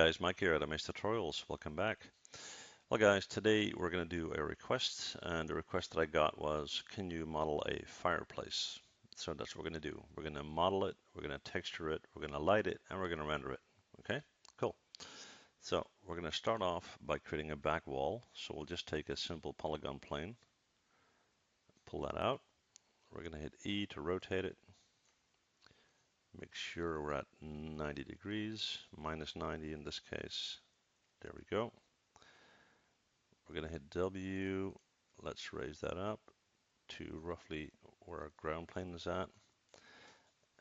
guys, Mike here at Autodesk Tutorials. Welcome back. Well guys, today we're going to do a request, and the request that I got was, can you model a fireplace? So that's what we're going to do. We're going to model it, we're going to texture it, we're going to light it, and we're going to render it. Okay, cool. So we're going to start off by creating a back wall. So we'll just take a simple polygon plane, pull that out. We're going to hit E to rotate it. Make sure we're at 90 degrees, minus 90 in this case. There we go. We're going to hit W. Let's raise that up to roughly where our ground plane is at.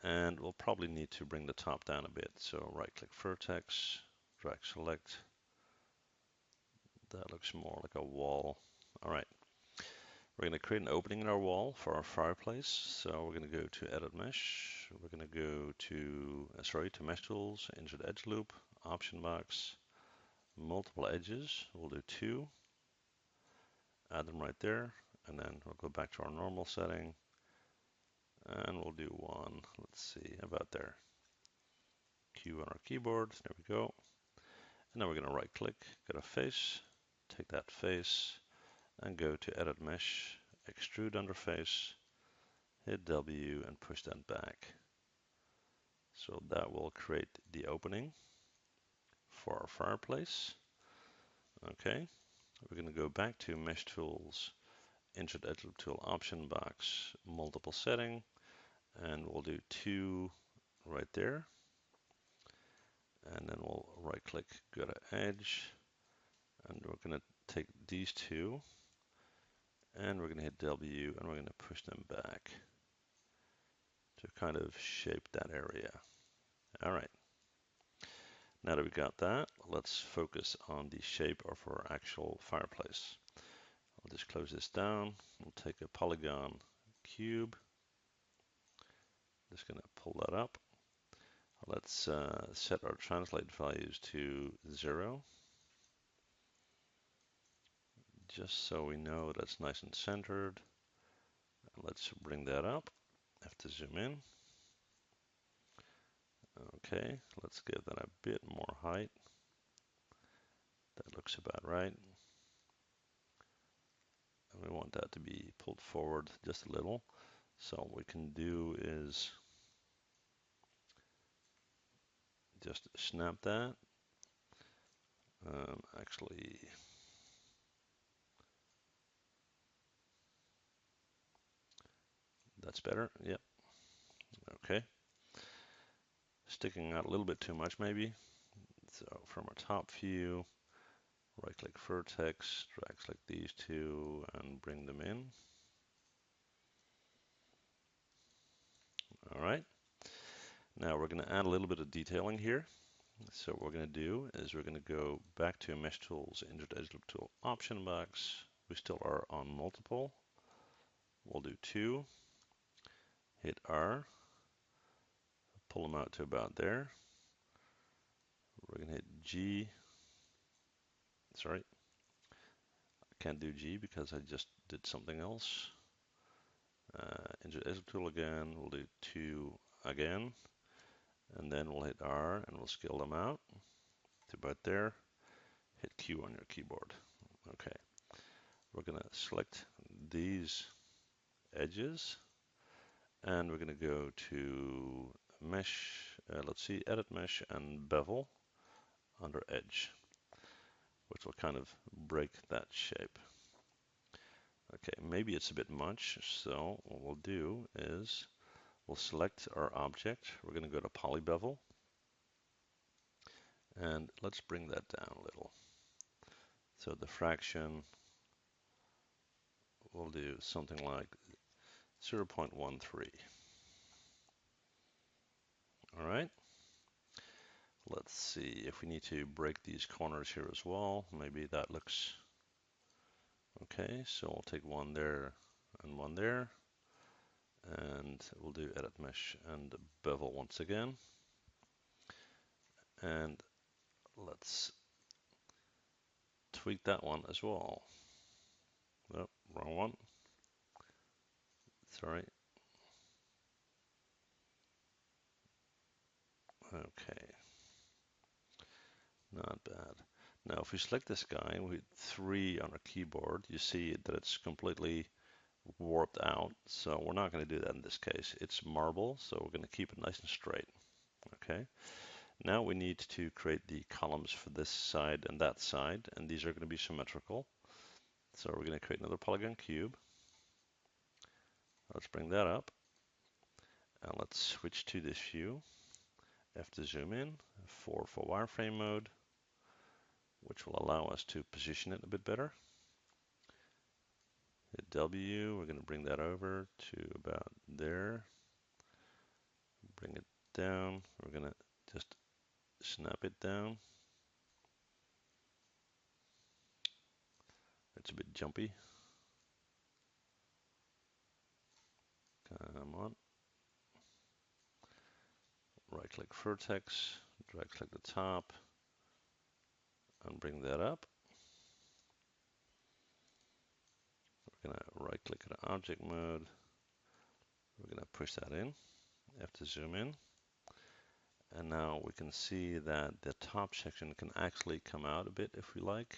And we'll probably need to bring the top down a bit. So right click vertex, drag select. That looks more like a wall. All right. We're going to create an opening in our wall for our fireplace. So we're going to go to Edit Mesh. We're going to go to Mesh Tools, Insert Edge Loop, Option Box, Multiple Edges. We'll do 2. Add them right there. And then we'll go back to our normal setting. And we'll do 1. Let's see, about there. Q on our keyboard. There we go. And then we're going to right click, go to Face, take that face, and go to Edit Mesh, Extrude Under Face, hit W, and push that back. So that will create the opening for our fireplace. Okay, we're going to go back to Mesh Tools, Insert Edge Loop Tool, Option Box, Multiple Setting, and we'll do 2 right there. And then we'll right click, go to Edge, and we're going to take these 2, and we're going to hit W, and we're going to push them back to kind of shape that area. All right. Now that we got that, let's focus on the shape of our actual fireplace. I'll just close this down. We'll take a polygon cube. Just going to pull that up. Let's set our translate values to 0. Just so we know that's nice and centered. Let's bring that up. Have to zoom in. Okay, let's give that a bit more height. That looks about right. And we want that to be pulled forward just a little. So what we can do is just snap that. Actually, that's better. Yep. Okay. Sticking out a little bit too much maybe. So from our top view, right click vertex, drag select these 2 and bring them in. All right. Now we're going to add a little bit of detailing here. So what we're going to do is we're going to go back to Mesh Tools, Insert Edge Loop Tool, Option Box. We still are on multiple. We'll do 2. Hit R. Pull them out to about there. We're going to hit G. Sorry, I can't do G because I just did something else. Insert Edge Loop Tool again. We'll do 2 again. And then we'll hit R and we'll scale them out to about there. Hit Q on your keyboard. Okay. We're going to select these edges and we're going to go to Mesh, let's see, Edit Mesh and Bevel under Edge, which will kind of break that shape. Okay, maybe it's a bit much, so what we'll do is we'll select our object. We're going to go to Poly Bevel, and let's bring that down a little. So the fraction, we'll do something like 0.13. All right. Let's see if we need to break these corners here as well. Maybe that looks okay. So we'll take 1 there and 1 there. And we'll do Edit Mesh and Bevel once again. And let's tweak that one as well. Oh, wrong one. Sorry. Okay. Not bad. Now, if we select this guy with 3 on our keyboard, you see that it's completely warped out. So we're not going to do that in this case. It's marble, so we're going to keep it nice and straight. Okay. Now we need to create the columns for this side and that side, and these are going to be symmetrical. So we're going to create another polygon cube. Let's bring that up, and let's switch to this view. F to zoom in, 4 for wireframe mode, which will allow us to position it a bit better. Hit W, we're going to bring that over to about there. Bring it down, we're going to just snap it down. It's a bit jumpy. Come on. Right click vertex, drag click the top, and bring that up. We're going to right click at object mode. We're going to push that in. Have to zoom in. And now we can see that the top section can actually come out a bit if we like.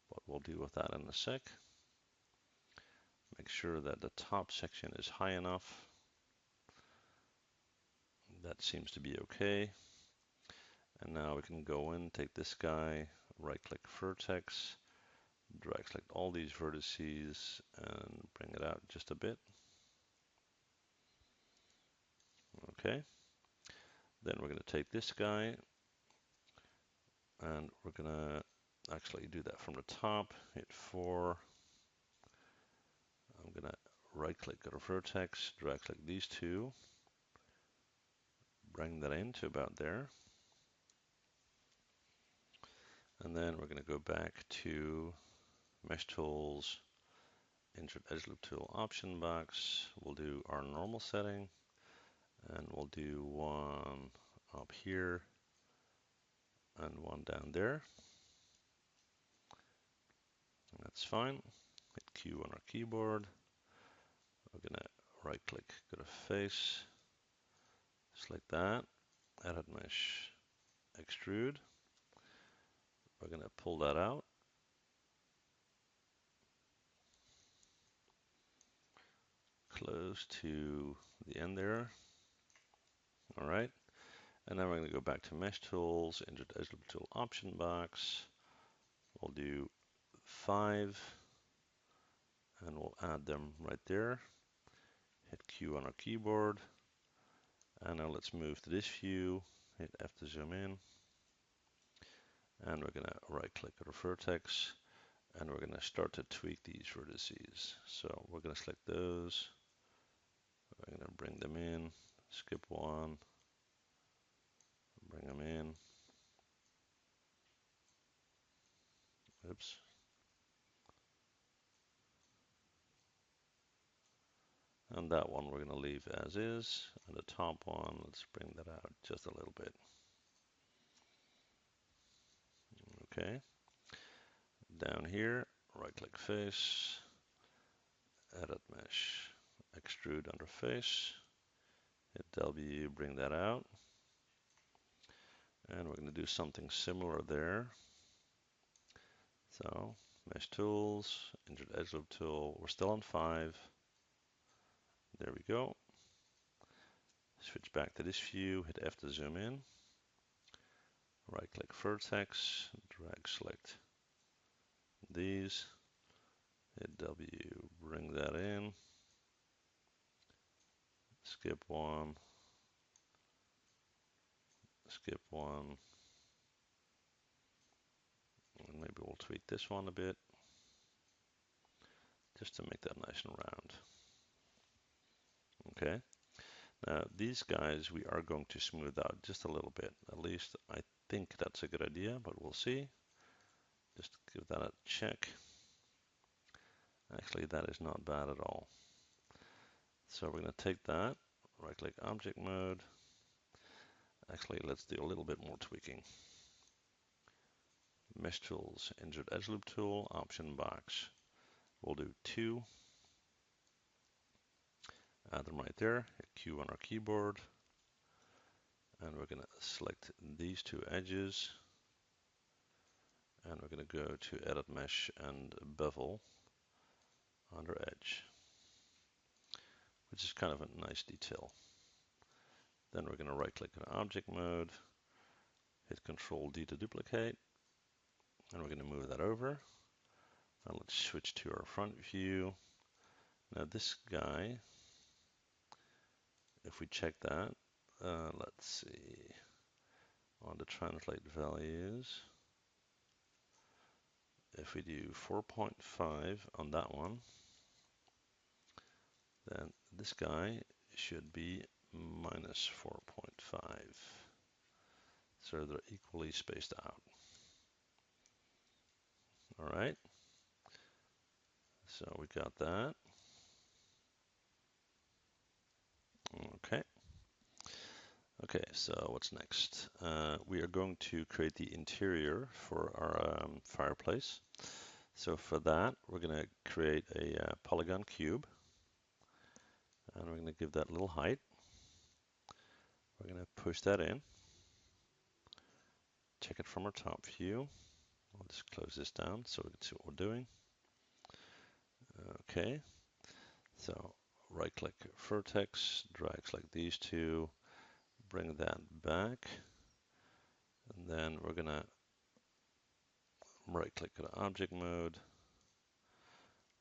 But we'll deal with that in a sec. Make sure that the top section is high enough. That seems to be okay. And now we can go in, take this guy, right click vertex, drag select all these vertices and bring it out just a bit. Okay. Then we're going to take this guy and we're going to actually do that from the top, hit 4. I'm going to right click at a vertex, drag click these two, bring that in to about there. And then we're going to go back to Mesh Tools, Insert Edge Loop Tool option box. We'll do our normal setting, and we'll do one up here and one down there. That's fine. Hit Q on our keyboard. We're going to right click, go to face, select that, edit mesh, extrude. We're going to pull that out. Close to the end there. All right. And then we're going to go back to Mesh Tools, Insert Edge Loop Tool option box. We'll do 5, and we'll add them right there. Hit Q on our keyboard. And now let's move to this view. Hit F to zoom in. And we're going to right click at our vertex. And we're going to start to tweak these vertices. So we're going to select those. We're going to bring them in, skip one, bring them in. Oops. And that one we're going to leave as is. And the top one, let's bring that out just a little bit. Okay. Down here, right click face, edit mesh, extrude under face, hit W, bring that out. And we're going to do something similar there. So, mesh tools, insert edge loop tool, we're still on 5. There we go. Switch back to this view, hit F to zoom in. Right click vertex, drag select these, hit W, bring that in, skip one, and maybe we'll tweak this one a bit, just to make that nice and round. Okay, now these guys we are going to smooth out just a little bit, at least I think that's a good idea, but we'll see. Just give that a check. Actually, that is not bad at all. So we're going to take that, right click object mode. Actually, let's do a little bit more tweaking. Mesh tools, insert edge loop tool, option box. We'll do 2. Add them right there, hit Q on our keyboard. and we're going to select these two edges, and we're going to go to Edit Mesh and Bevel under Edge, which is kind of a nice detail. Then we're going to right-click on Object Mode, hit Control D to duplicate, and we're going to move that over. Now let's switch to our front view. Now this guy, if we check that, let's see, on the translate values, if we do 4.5 on that one, then this guy should be minus 4.5. So they're equally spaced out. All right. So we got that. Okay. Okay, so what's next? We are going to create the interior for our fireplace. So for that, we're going to create a polygon cube, and we're going to give that a little height. We're going to push that in, check it from our top view. I'll just close this down so we can see what we're doing. Okay, so right-click vertex, drag select these two, bring that back, and then we're going to right-click on object mode.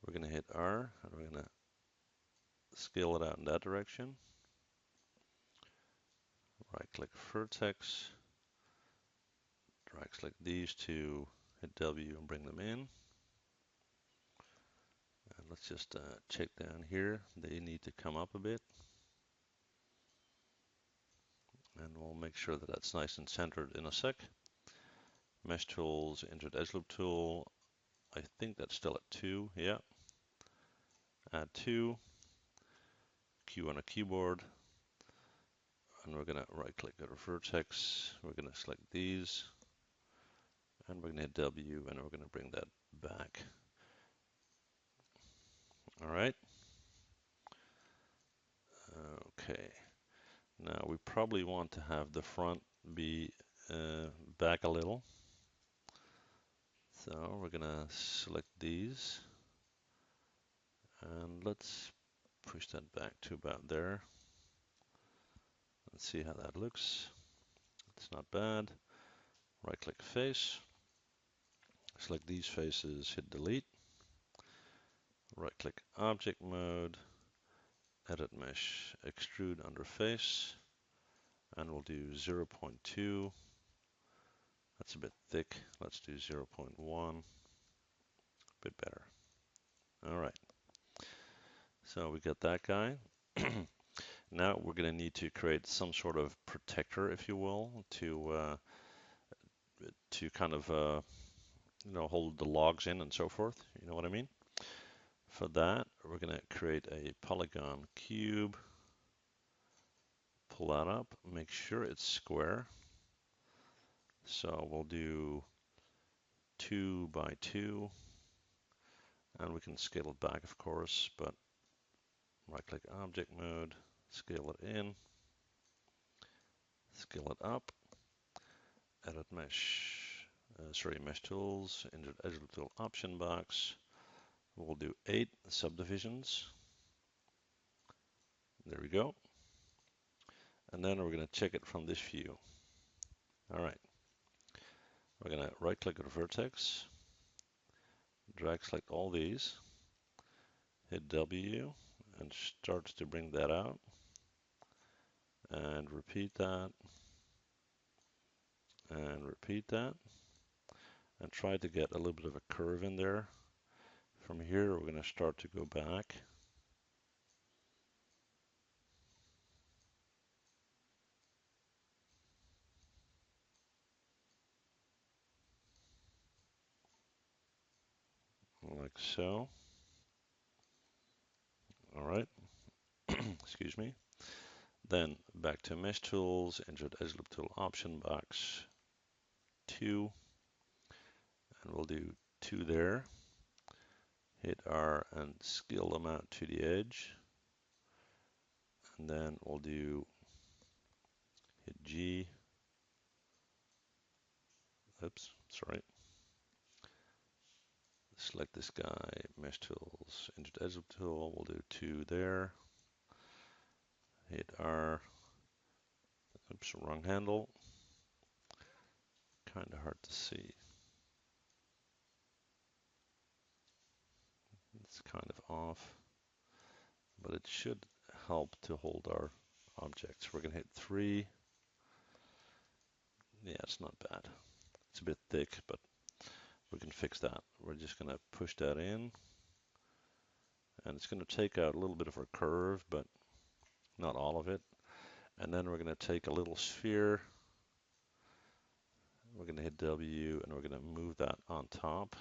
We're going to hit R, and we're going to scale it out in that direction. Right-click vertex, drag select these two, hit W and bring them in. And let's just check down here. They need to come up a bit. And we'll make sure that that's nice and centered in a sec. Mesh tools, insert edge loop tool. I think that's still at 2, yeah. Add 2, Q on a keyboard. And we're gonna right click at a vertex. We're gonna select these. And we're gonna hit W and we're gonna bring that back. All right. Okay. Now we probably want to have the front be back a little. So we're gonna select these and let's push that back to about there. Let's see how that looks. It's not bad. Right click face, select these faces, hit delete. Right click object mode, edit mesh, extrude under face, and we'll do 0.2. That's a bit thick. Let's do 0.1. Bit better. All right. So we got that guy. Now we're going to need to create some sort of protector, if you will, to kind of hold the logs in and so forth. You know what I mean? For that, we're going to create a polygon cube. Pull that up. Make sure it's square. So we'll do 2 by 2, and we can scale it back, of course. But right-click object mode, scale it in, scale it up. Edit mesh, mesh tools, insert edge loop tool option box. We'll do 8 subdivisions. There we go. And then we're going to check it from this view. All right. We're going to right click on vertex, drag select all these, hit W, and start to bring that out. And repeat that. And repeat that. And try to get a little bit of a curve in there. From here, we're going to start to go back. Like so. All right. Excuse me. Then back to mesh tools, insert edge loop tool option box 2, and we'll do 2 there. Hit R and scale them out to the edge. And then we'll do hit G. Oops, sorry. Select this guy, mesh tools, injured edge tool, we'll do 2 there. Hit R. Oops, wrong handle. Kind of hard to see. It's kind of off, but it should help to hold our objects. We're going to hit 3. Yeah, it's not bad. It's a bit thick, but we can fix that. We're just going to push that in, and it's going to take out a little bit of our curve, but not all of it. And then we're going to take a little sphere. We're going to hit W, and we're going to move that on top.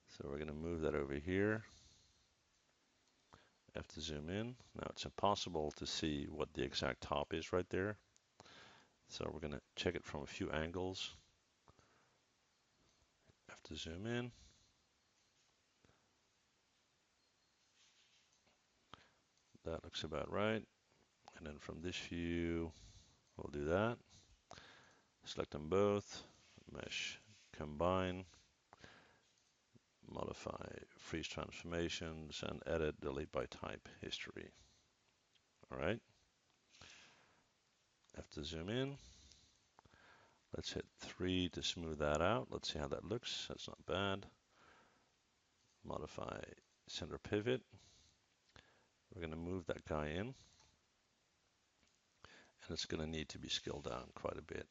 So we're going to move that over here. Have to zoom in. Now it's impossible to see what the exact top is right there. So we're going to check it from a few angles. Have to zoom in. That looks about right. And then from this view, we'll do that. Select them both. Mesh, combine, modify, freeze transformations, and edit, delete by type history. All right. Have to zoom in. Let's hit 3 to smooth that out. Let's see how that looks. That's not bad. Modify center pivot. We're going to move that guy in. And it's going to need to be scaled down quite a bit.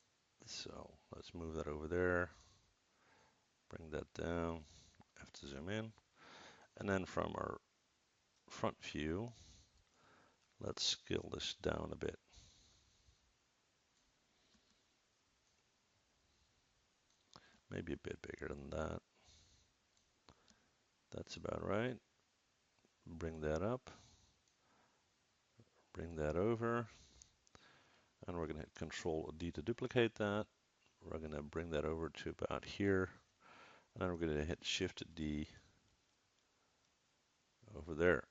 So let's move that over there. Bring that down. Have to zoom in. And then from our front view, let's scale this down a bit. Maybe a bit bigger than that. That's about right. Bring that up. Bring that over. And we're going to hit Control D to duplicate that. We're going to bring that over to about here. And then we're going to hit Shift D over there.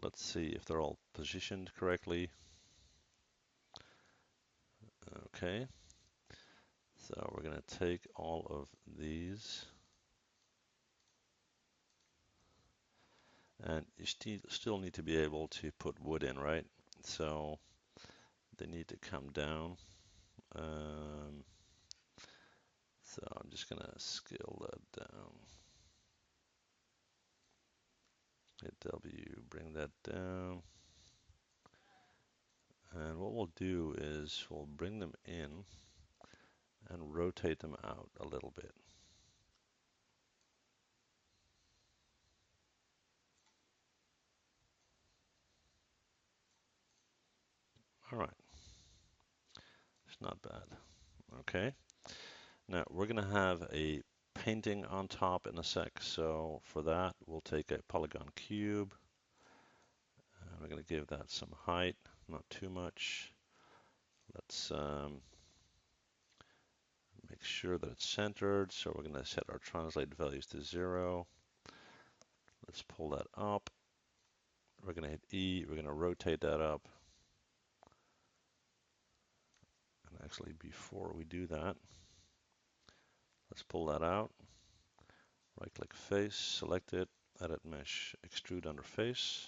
Let's see if they're all positioned correctly. Okay. So we're going to take all of these. And you still need to be able to put wood in, right? So they need to come down. So I'm just going to scale that down. Hit W, bring that down. And what we'll do is we'll bring them in and rotate them out a little bit. All right. It's not bad. Okay. Now we're going to have a painting on top in a sec. So for that, we'll take a polygon cube. And we're going to give that some height, not too much. Let's make sure that it's centered. So we're going to set our translate values to 0. Let's pull that up. We're going to hit E. We're going to rotate that up. And actually, before we do that, let's pull that out. Right-click face, select it, edit mesh, extrude under face.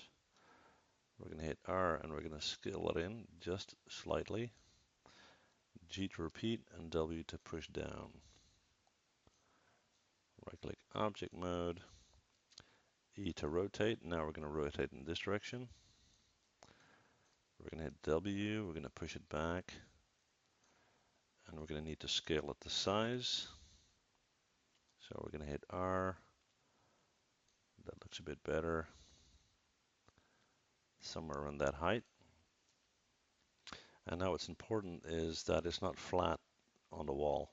We're going to hit R and we're going to scale it in just slightly. G to repeat and W to push down. Right-click object mode, E to rotate. Now we're going to rotate in this direction. We're going to hit W, we're going to push it back, and we're going to need to scale it to size. So we're going to hit R. That looks a bit better. Somewhere around that height. And now what's important is that it's not flat on the wall,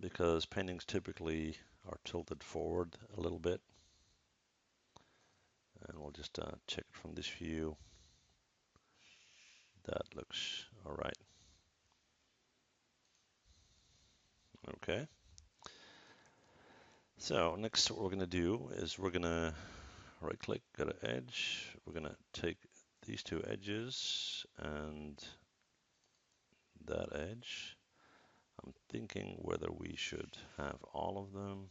because paintings typically are tilted forward a little bit. And we'll just check it from this view. That looks all right. Okay. So next what we're going to do is we're going to right click, go to edge. We're going to take these two edges and that edge. I'm thinking whether we should have all of them.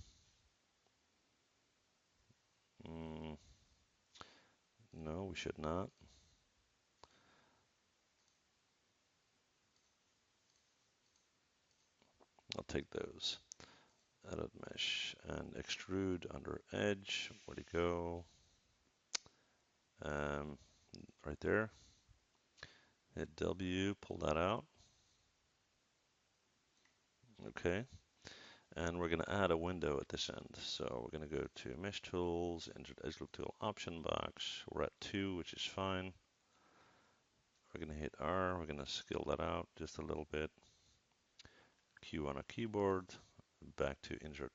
No, we should not. I'll take those. Edit mesh and extrude under edge. Where'd it go? Right there. Hit W, pull that out. Okay. And we're going to add a window at this end. So we're going to go to Mesh Tools, Insert Edge Loop Tool option box. We're at 2, which is fine. We're going to hit R. We're going to scale that out just a little bit. Q on a keyboard. Back to Insert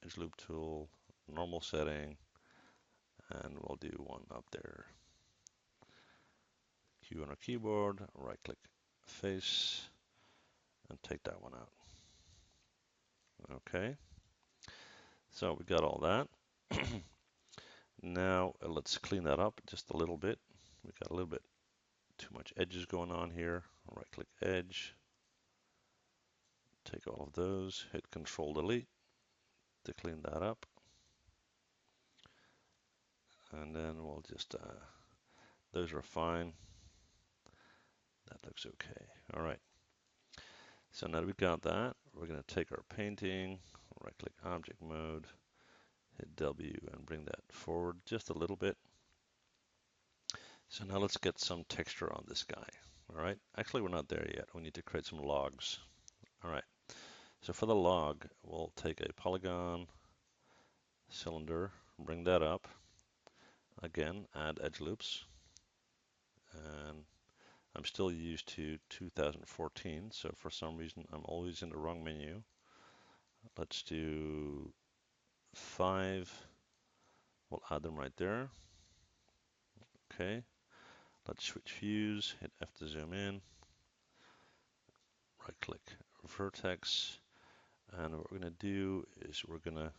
Edge Loop Tool, normal setting. And we'll do one up there. Q on our keyboard, right click face, and take that one out. Okay, so we got all that. Now let's clean that up just a little bit. We got a little bit too much edges going on here. Right click edge, take all of those, hit Control Delete to clean that up. And then we'll just, those are fine. That looks okay. All right. So now that we've got that, we're going to take our painting, right click object mode, hit W and bring that forward just a little bit. So now let's get some texture on this guy. All right, actually we're not there yet. We need to create some logs. All right, so for the log, we'll take a polygon cylinder, bring that up. Again, add edge loops. And I'm still used to 2014, so for some reason I'm always in the wrong menu. Let's do 5. We'll add them right there. Okay, let's switch views, hit F to zoom in, right click vertex, and what we're going to do is we're going to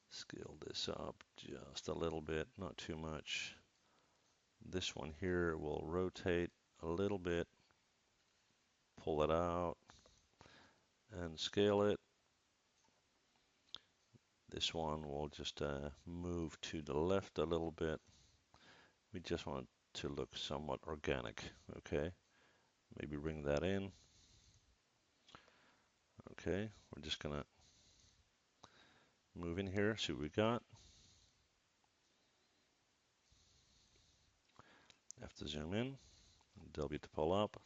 scale this up just a little bit, not too much. This one here will rotate a little bit, pull it out, and scale it. This one will just move to the left a little bit. We just want it to look somewhat organic, okay? Maybe bring that in. Okay, we're just gonna move in here, see what we got. Have to zoom in, W to pull up.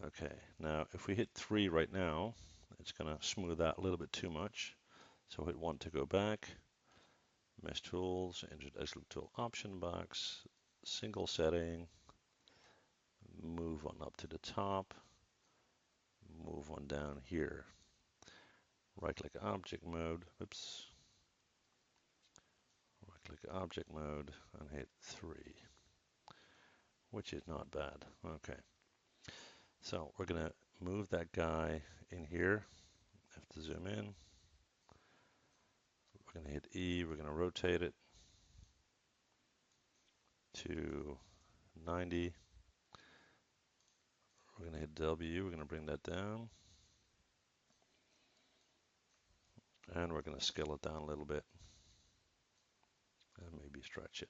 Okay, now if we hit 3 right now, it's gonna smooth out a little bit too much. So hit 1 to go back. Mesh Tools, Insert Edge Loop Tool option box, single setting, move one up to the top, move one down here. Right click object mode, oops. Right click object mode and hit 3, which is not bad. Okay, so we're gonna move that guy in here. Have to zoom in. We're gonna hit E, we're gonna rotate it to 90. We're gonna hit W, we're gonna bring that down. And we're gonna scale it down a little bit. And maybe stretch it.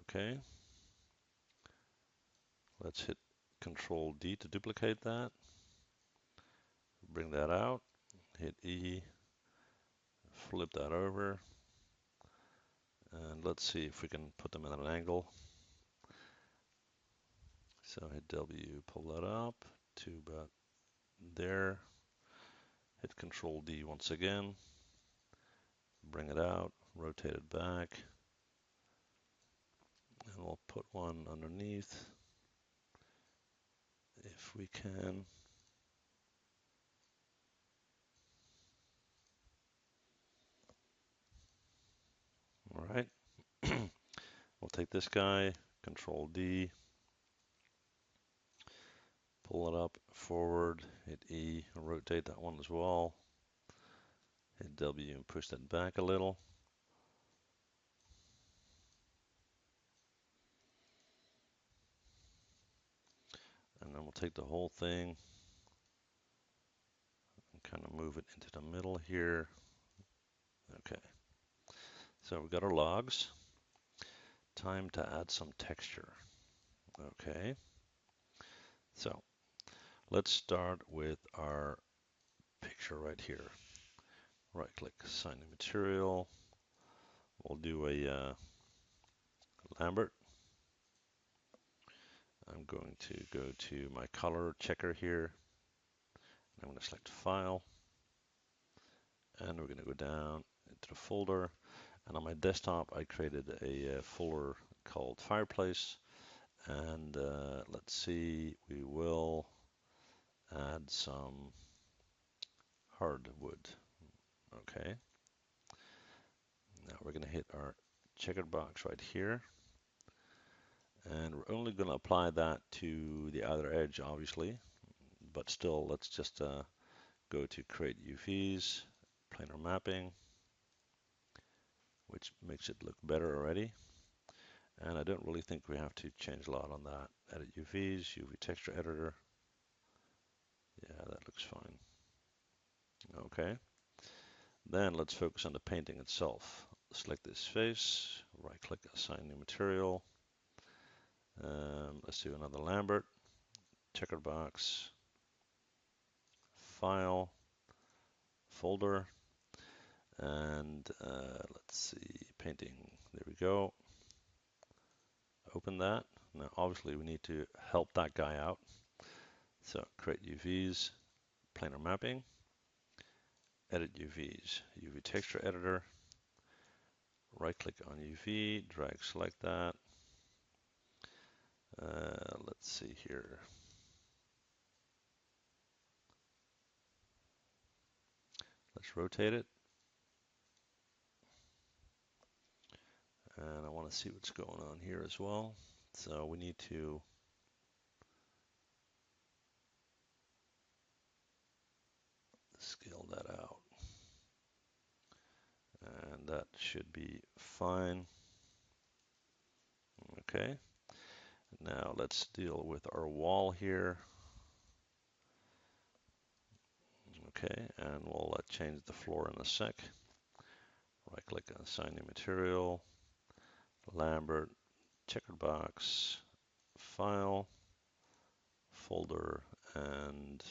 Okay. Let's hit Control D to duplicate that. Bring that out. Hit E. Flip that over. And let's see if we can put them at an angle. So hit W, pull that up to about there. Hit Control D once again. Bring it out, rotate it back. And we'll put one underneath if we can. All right. We'll take this guy, Control D, pull it up forward, hit E, rotate that one as well. Hit W and push that back a little. And we'll take the whole thing and kind of move it into the middle here. Okay, so we've got our logs. Time to add some texture. Okay, so let's start with our picture right here. Right click, assign new material. We'll do a lambert. I'm going to go to my color checker here. I'm going to select file, and we're going to go down into the folder. And on my desktop, I created a folder called Fireplace. And let's see, we will add some hardwood. Okay. Now we're going to hit our checkered box right here. And we're only going to apply that to the outer edge, obviously. But still, let's just go to create UVs, planar mapping, which makes it look better already. And I don't really think we have to change a lot on that. Edit UVs, UV texture editor. Yeah, that looks fine. Okay. Then let's focus on the painting itself. Select this face, right click, assign new material. Let's do another lambert, checkered box, file, folder, and let's see, painting. There we go. Open that. Now, obviously, we need to help that guy out. So, create UVs, planar mapping, edit UVs, UV texture editor. Right click on UV, drag select that. Let's see here. Let's rotate it. And I want to see what's going on here as well. So we need to scale that out. And that should be fine. Okay. Now let's deal with our wall here. Okay, and we'll change the floor in a sec. Right click on assign new material, lambert, checkered box, file, folder, and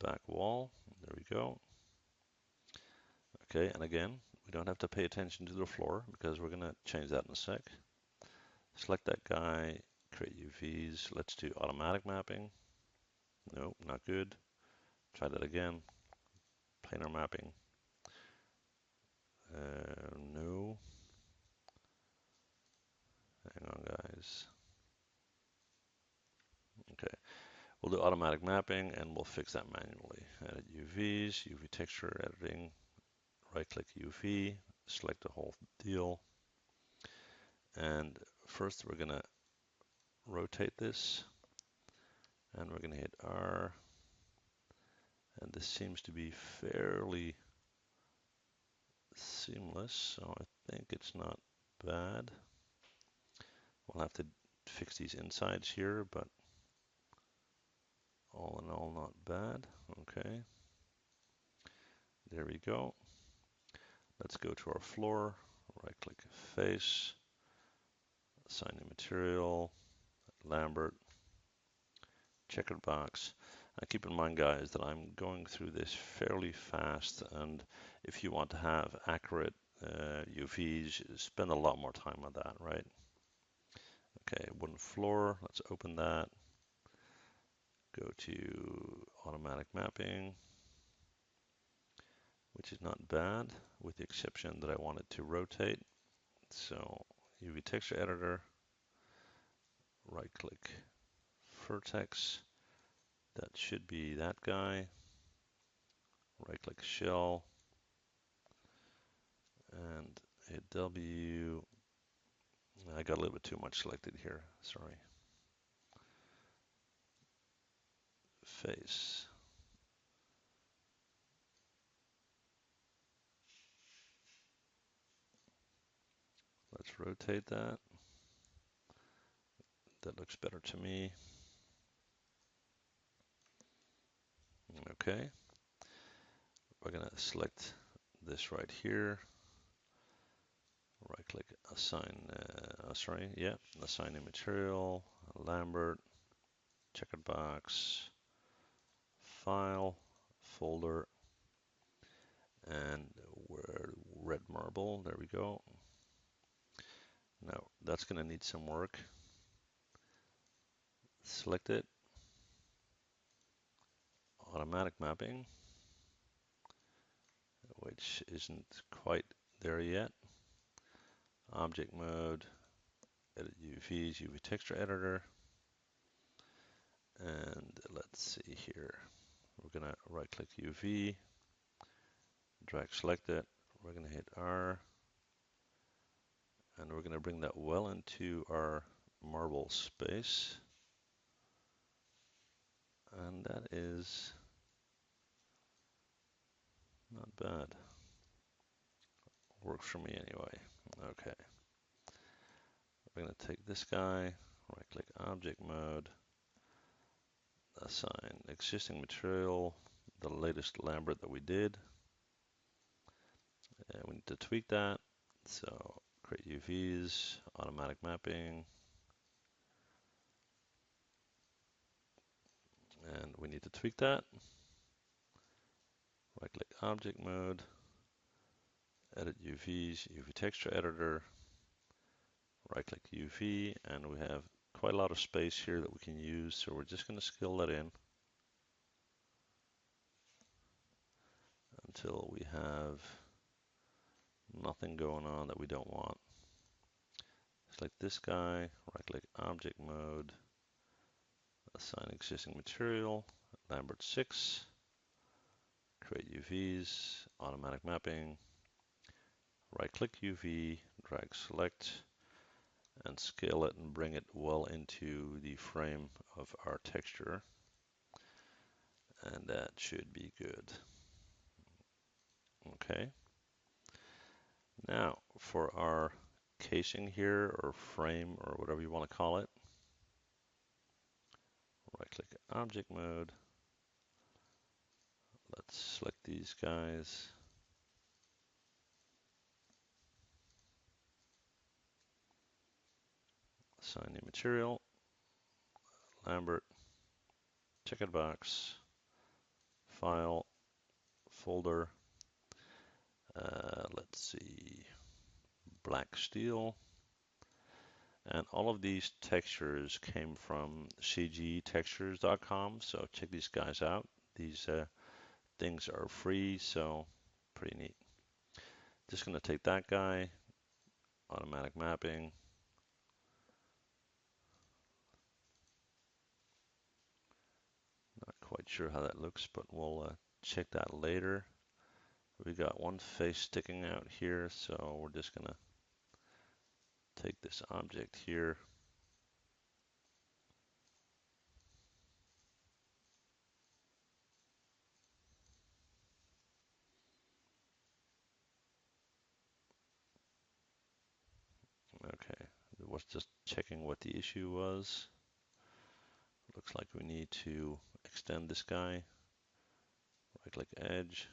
back wall. There we go. Okay, and again, we don't have to pay attention to the floor because we're going to change that in a sec. Select that guy, create UVs. Let's do automatic mapping. No, not good. Try that again. Planar mapping. No. Hang on, guys. Okay, we'll do automatic mapping and we'll fix that manually. Edit UVs, UV texture editing. Right click UV, select the whole deal. And first we're going to rotate this. And we're going to hit R. And this seems to be fairly seamless, so I think it's not bad. We'll have to fix these insides here, but all in all, not bad. Okay, there we go. Let's go to our floor, right click face, assign new material, lambert, checkered box. And keep in mind, guys, that I'm going through this fairly fast, and if you want to have accurate UVs, spend a lot more time on that, right? Okay, wooden floor, let's open that. Go to automatic mapping, which is not bad, with the exception that I want it to rotate. So UV texture editor, right click vertex, that should be that guy. Right click shell and hit W. I got a little bit too much selected here, sorry. Face. Let's rotate that. That looks better to me. Okay, we're gonna select this right here. Right click, assign, assign a material, lambert, checkered box, file, folder, and we're red marble. There we go. Now that's going to need some work. Select it, automatic mapping, which isn't quite there yet. Object mode, edit UVs, UV texture editor, and let's see here. We're going to right click UV, drag select it. We're going to hit R, and we're going to bring that well into our marble space. And that is not bad. Works for me anyway. Okay. We're going to take this guy, right click object mode, assign existing material, the latest lambert that we did. And we need to tweak that. So create UVs, automatic mapping, and we need to tweak that. Right click object mode, edit UVs, UV texture editor, right click UV, and we have quite a lot of space here that we can use, so we're just going to scale that in until we have nothing going on that we don't want. Select this guy, right click object mode, assign existing material, lambert 6, create UVs, automatic mapping, right click UV, drag select, and scale it and bring it well into the frame of our texture. And that should be good. Okay. Now for our casing here, or frame, or whatever you want to call it, right click object mode. Let's select these guys. Assign new material, lambert, checkered box, file, folder. Let's see, black steel. And all of these textures came from cgtextures.com, so check these guys out. These things are free, so pretty neat. Just going to take that guy, automatic mapping. Not quite sure how that looks, but we'll check that later. We got one face sticking out here, so we're just going to take this object here. Okay, it was just checking what the issue was. Looks like we need to extend this guy. Right click edge.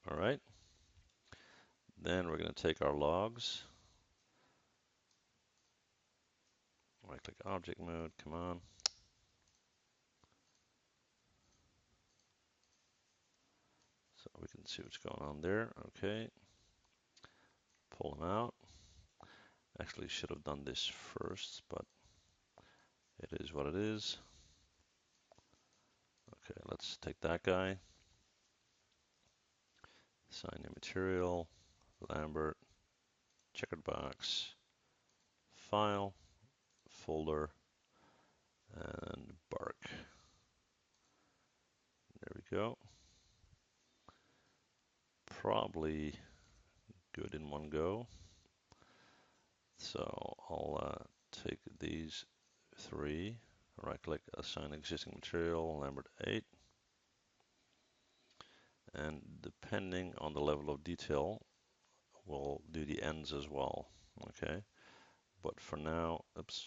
All right. Then we're going to take our logs. Right click object mode, come on. So we can see what's going on there. Okay. Pull them out. Actually should have done this first, but it is what it is. Okay, let's take that guy. Assign new material, lambert, checkered box, file, folder, and bark. There we go. Probably good in one go. So I'll take these three, right click, assign existing material, lambert 8. And depending on the level of detail, we'll do the ends as well. Okay. But for now, oops,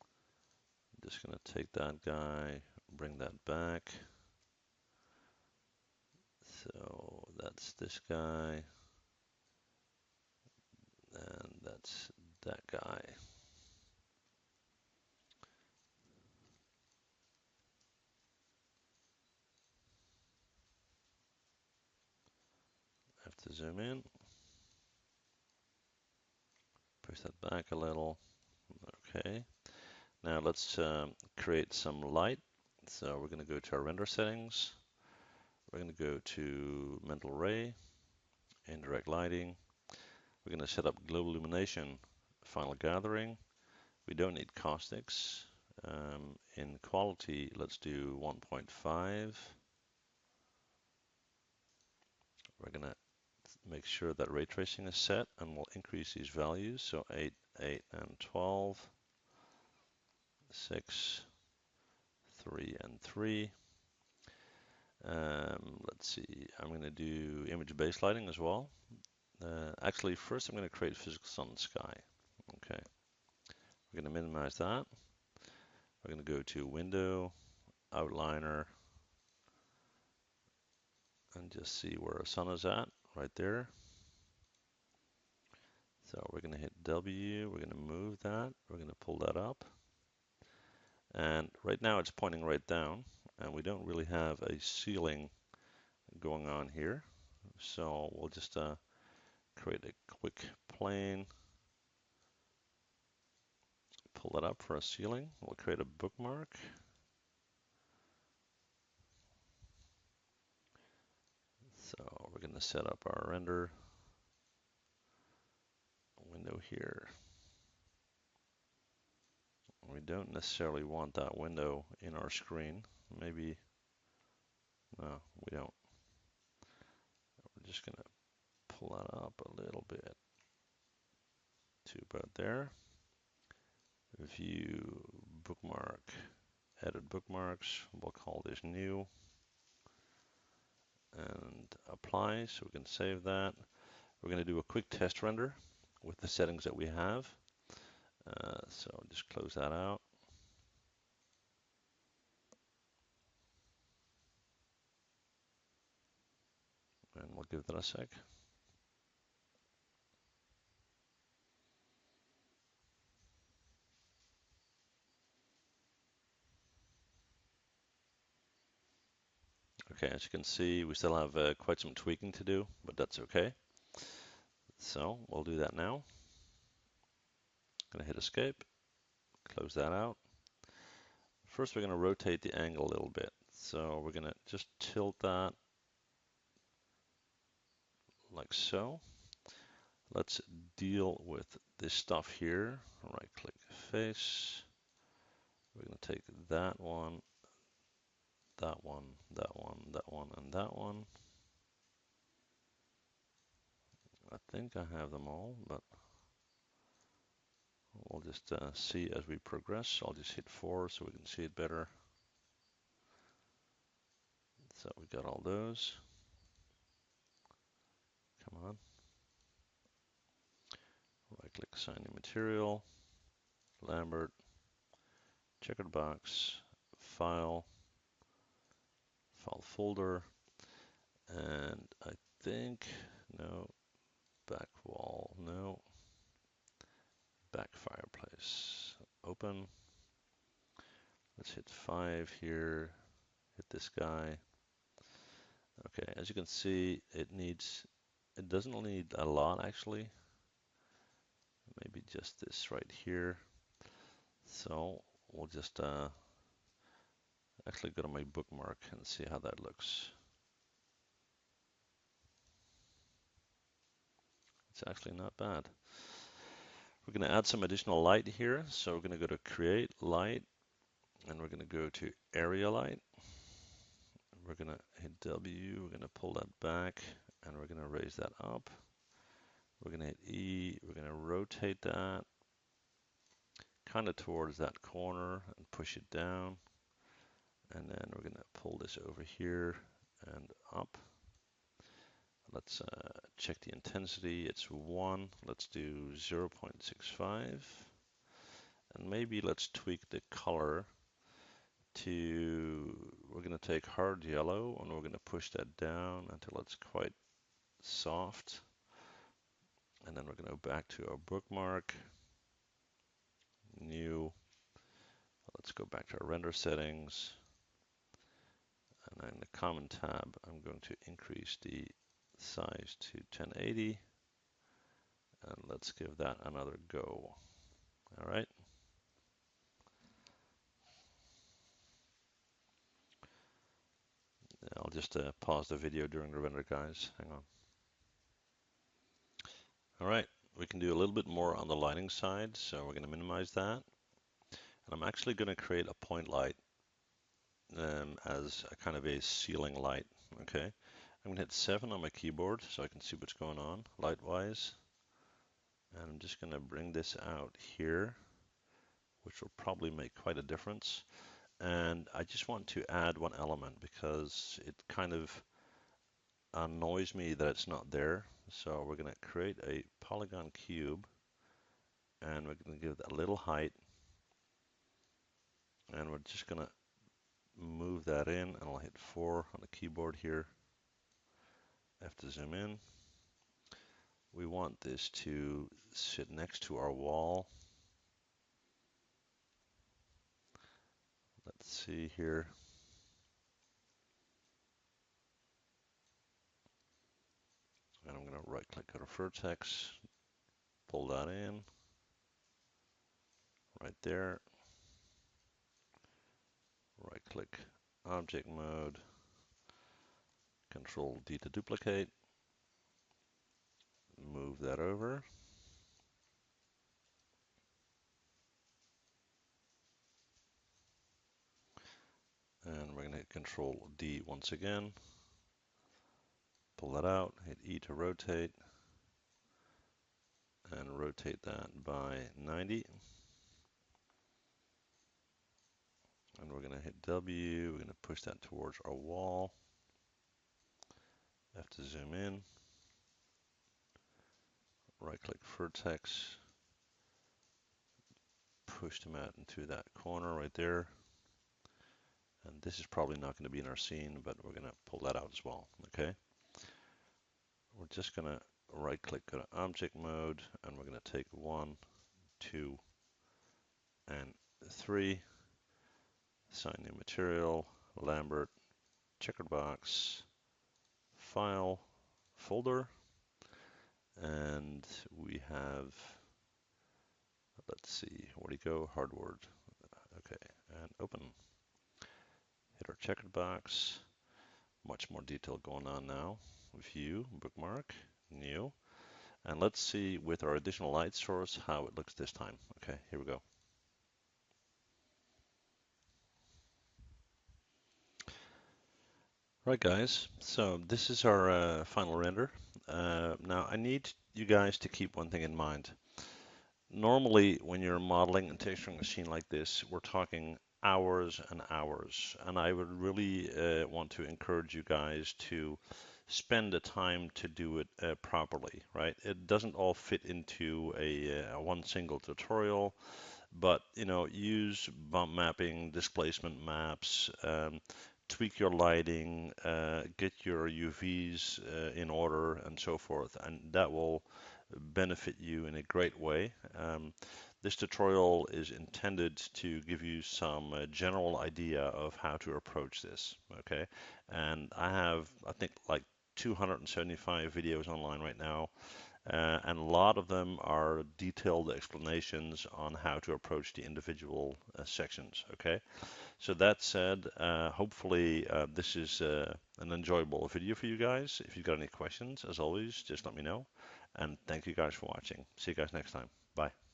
I'm just gonna take that guy, bring that back. So that's this guy, and that's that guy. I have to zoom in, push that back a little. Okay, now let's create some light. So we're going to go to our render settings. We're going to go to mental ray, indirect lighting. We're going to set up global illumination, final gathering. We don't need caustics. In quality, let's do 1.5. We're going to make sure that ray tracing is set, and we'll increase these values. So 8, 8, and 12, 6, 3, and 3. Let's see, I'm going to do image-based lighting as well. Actually, first I'm going to create physical sun and sky. Okay, we're going to minimize that. We're going to go to Window, Outliner, and just see where our sun is at, right there. So we're going to hit W, we're going to move that, we're going to pull that up. And right now it's pointing right down, and we don't really have a ceiling going on here. So we'll just create a quick plane, pull that up for a ceiling. We'll create a bookmark. So we're going to set up our render window here. We don't necessarily want that window in our screen. Maybe, no, we don't. We're just going to pull that up a little bit to about there. View, bookmark, edit bookmarks. We'll call this new. And apply, so we can save that. We're going to do a quick test render with the settings that we have. So just close that out. And we'll give that a sec. Okay, as you can see, we still have quite some tweaking to do, but that's okay. So we'll do that now. Gonna hit escape, close that out. First, we're gonna rotate the angle a little bit. So we're gonna just tilt that like so. Let's deal with this stuff here. Right click face. We're gonna take that one, that one, that one, that one, and that one. I think I have them all, but we'll just see as we progress. I'll just hit 4 so we can see it better. So we got all those. Come on. Right click, assign new material, Lambert, checkered box, file, file folder, and I think, no, back wall, no, back fireplace, open. Let's hit 5 here, hit this guy. Okay, as you can see, it doesn't need a lot actually. Maybe just this right here. So we'll just actually go to my bookmark and see how that looks. It's actually not bad. We're going to add some additional light here. So we're going to go to create light, and we're going to go to area light. We're going to hit W, we're going to pull that back, and we're going to raise that up. We're going to hit E, we're going to rotate that kind of towards that corner and push it down. And then we're going to pull this over here and up. Let's check the intensity. It's 1. Let's do 0.65. And maybe let's tweak the color to, we're going to take hard yellow and we're going to push that down until it's quite soft. And then we're going to go back to our bookmark, new. Let's go back to our render settings. And then in the common tab, I'm going to increase the size to 1080. And let's give that another go. All right. I'll just pause the video during the render, guys. Hang on. All right, we can do a little bit more on the lighting side, so we're going to minimize that. And I'm actually going to create a point light as a kind of a ceiling light. Okay, I'm going to hit 7 on my keyboard so I can see what's going on light-wise. And I'm just going to bring this out here, which will probably make quite a difference. And I just want to add one element because it kind of annoys me that it's not there. So we're going to create a polygon cube and we're going to give it a little height. And we're just going to move that in and I'll hit 4 on the keyboard here. I have to zoom in. We want this to sit next to our wall. Let's see here. And I'm going to right click on a vertex, pull that in right there. Right click object mode, Control D to duplicate, move that over. And we're going to hit Control D once again, pull that out, hit E to rotate, and rotate that by 90. And we're going to hit W, we're going to push that towards our wall. I have to zoom in, right click vertex, push them out into that corner right there. And this is probably not going to be in our scene, but we're going to pull that out as well, okay? We're just going to right click, go to object mode, and we're going to take 1, 2, and 3, assign new material, Lambert, checkered box, file, folder, and we have, let's see, where do you go? Hardware. Okay, and open. Hit our checkered box. Much more detail going on now. View, bookmark, new. And let's see with our additional light source how it looks this time. Okay, here we go. Right, guys, so this is our final render. Now, I need you guys to keep one thing in mind. Normally, when you're modeling and texturing a scene like this, we're talking hours and hours. And I would really want to encourage you guys to spend the time to do it properly, right? It doesn't all fit into a one single tutorial, but use bump mapping, displacement maps, tweak your lighting, get your UVs in order, and so forth, and that will benefit you in a great way. This tutorial is intended to give you some general idea of how to approach this, okay? And I have, I think, like 275 videos online right now, and a lot of them are detailed explanations on how to approach the individual sections, okay? So that said, hopefully this is an enjoyable video for you guys. If you've got any questions, as always, just let me know. And thank you guys for watching. See you guys next time. Bye.